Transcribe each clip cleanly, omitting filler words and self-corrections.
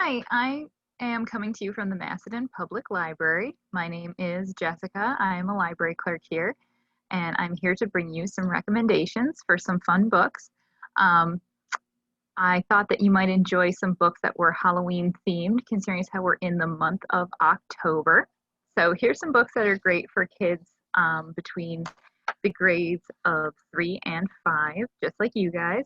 Hi, I am coming to you from the Macedon Public Library. My name is Jessica. I am a library clerk here, and I'm here to bring you some recommendations for some fun books. Um, I thought that you might enjoy some books that were Halloween themed, considering as how we're in the month of October. So here's some books that are great for kids between the grades of 3 and 5, just like you guys.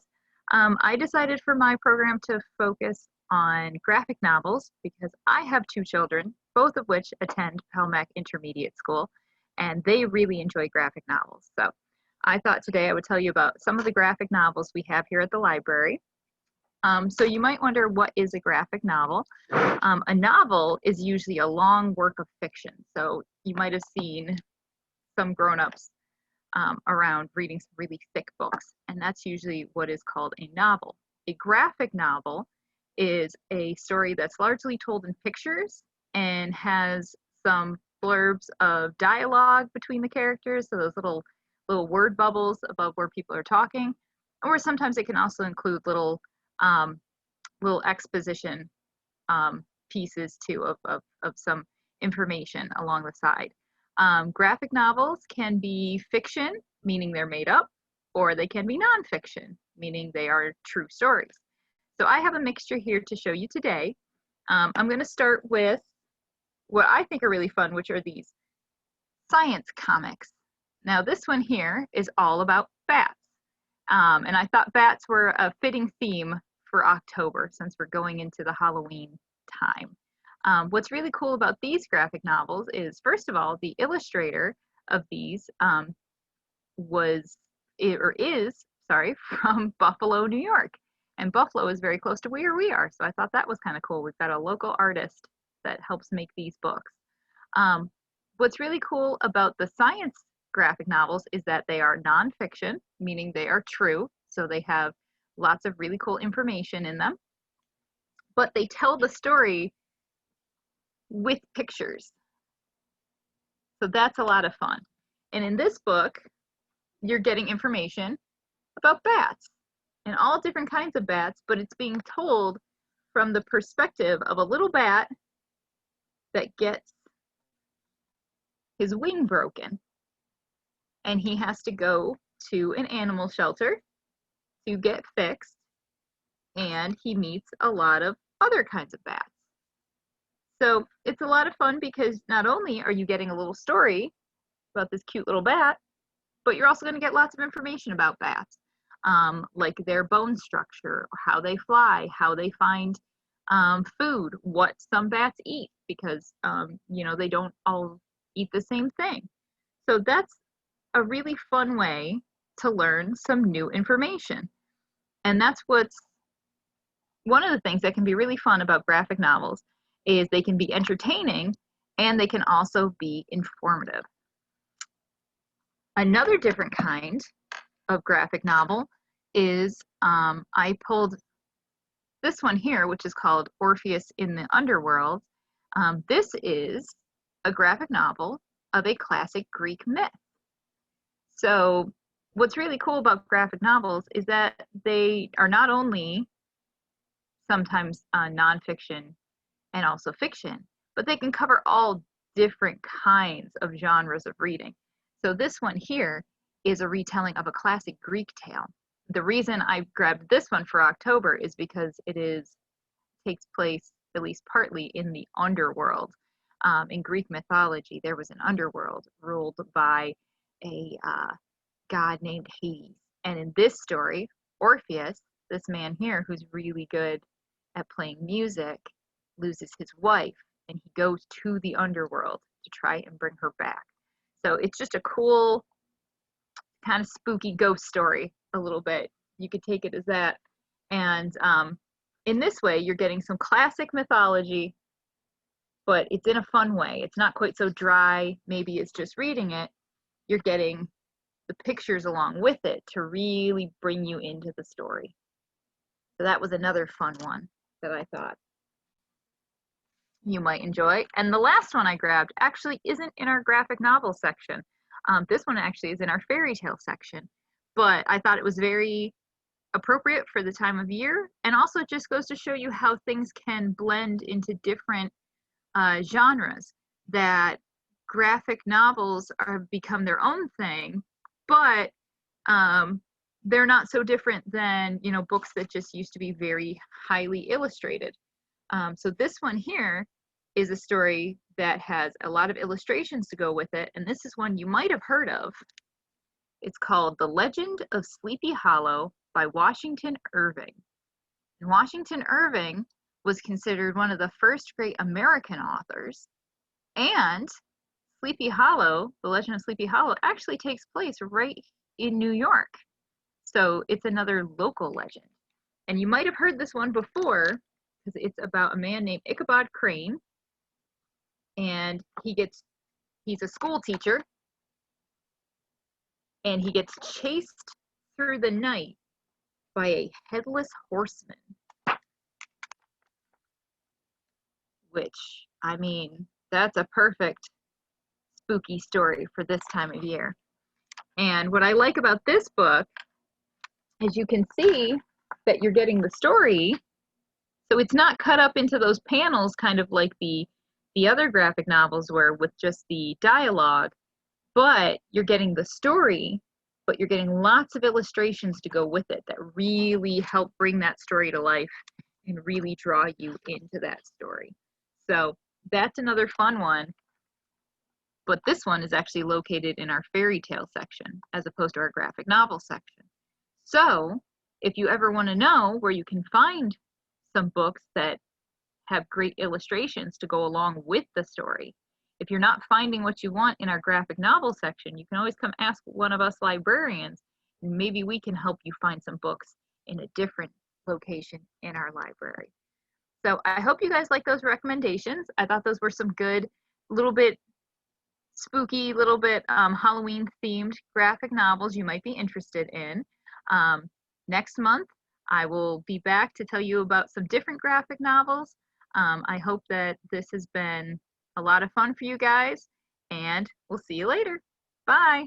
I decided for my program to focus on graphic novels because I have two children, both of which attend Pelmac Intermediate School, and they really enjoy graphic novels. So I thought today I would tell you about some of the graphic novels we have here at the library. So you might wonder, what is a graphic novel? A novel is usually a long work of fiction. So you might have seen some grown-ups around reading some really thick books, and that's usually what is called a novel. A graphic novel is a story that's largely told in pictures and has some blurbs of dialogue between the characters, so those little word bubbles above where people are talking, or sometimes it can also include um, little exposition pieces too of some information along the side. Graphic novels can be fiction, meaning they're made up, or they can be nonfiction, meaning they are true stories. So I have a mixture here to show you today. I'm going to start with what I think are really fun, which are these science comics. Now this one here is all about bats. And I thought bats were a fitting theme for October since we're going into the Halloween time. What's really cool about these graphic novels is, first of all, the illustrator of these is, sorry, from Buffalo, New York. And Buffalo is very close to where we are, so I thought that was kind of cool. We've got a local artist that helps make these books. Um, what's really cool about the science graphic novels is that they are nonfiction, meaning they are true, so they have lots of really cool information in them, but they tell the story with pictures. So that's a lot of fun. And in this book, you're getting information about bats and all different kinds of bats, but it's being told from the perspective of a little bat that gets his wing broken. And he has to go to an animal shelter to get fixed, and he meets a lot of other kinds of bats. So it's a lot of fun because not only are you getting a little story about this cute little bat, but you're also going to get lots of information about bats, like their bone structure, how they fly, how they find food, what some bats eat, because they don't all eat the same thing. So that's a really fun way to learn some new information. And that's what's one of the things that can be really fun about graphic novels is they can be entertaining and they can also be informative. Another different kind of graphic novel is I pulled this one here, which is called Orpheus in the Underworld. This is a graphic novel of a classic Greek myth. So what's really cool about graphic novels is that they are not only sometimes nonfiction and also fiction, but they can cover all different kinds of genres of reading. So this one here is a retelling of a classic Greek tale. The reason I grabbed this one for October is because takes place at least partly in the underworld. In Greek mythology, there was an underworld ruled by a god named Hades. And in this story, Orpheus, this man here who's really good at playing music, loses his wife and he goes to the underworld to try and bring her back. So it's just a cool, kind of spooky ghost story a little bit. You could take it as that. And in this way, you're getting some classic mythology, but it's in a fun way. It's not quite so dry. Maybe it's just reading it. You're getting the pictures along with it to really bring you into the story. So that was another fun one that I thought you might enjoy. And the last one I grabbed actually isn't in our graphic novel section. This one actually is in our fairy tale section, but I thought it was very appropriate for the time of year, and also it just goes to show you how things can blend into different genres, that graphic novels are become their own thing, but they're not so different than, you know, books that just used to be very highly illustrated. So this one here is a story that has a lot of illustrations to go with it, and this is one you might have heard of. It's called The Legend of Sleepy Hollow by Washington Irving. And Washington Irving was considered one of the first great American authors, and Sleepy Hollow, The Legend of Sleepy Hollow, actually takes place right in New York. So it's another local legend. And you might have heard this one before, because it's about a man named Ichabod Crane, and he's a school teacher, and he gets chased through the night by a headless horseman, which, I mean, that's a perfect spooky story for this time of year. And what I like about this book is you can see that you're getting the story, so it's not cut up into those panels kind of like the other graphic novels were with just the dialogue, but you're getting the story, but you're getting lots of illustrations to go with it that really help bring that story to life and really draw you into that story. So that's another fun one, but this one is actually located in our fairy tale section as opposed to our graphic novel section. So if you ever want to know where you can find some books that have great illustrations to go along with the story, if you're not finding what you want in our graphic novel section, you can always come ask one of us librarians, and maybe we can help you find some books in a different location in our library. So I hope you guys like those recommendations. I thought those were some good, little bit spooky, little bit Halloween themed graphic novels you might be interested in. Next month, I will be back to tell you about some different graphic novels. I hope that this has been a lot of fun for you guys, and we'll see you later. Bye.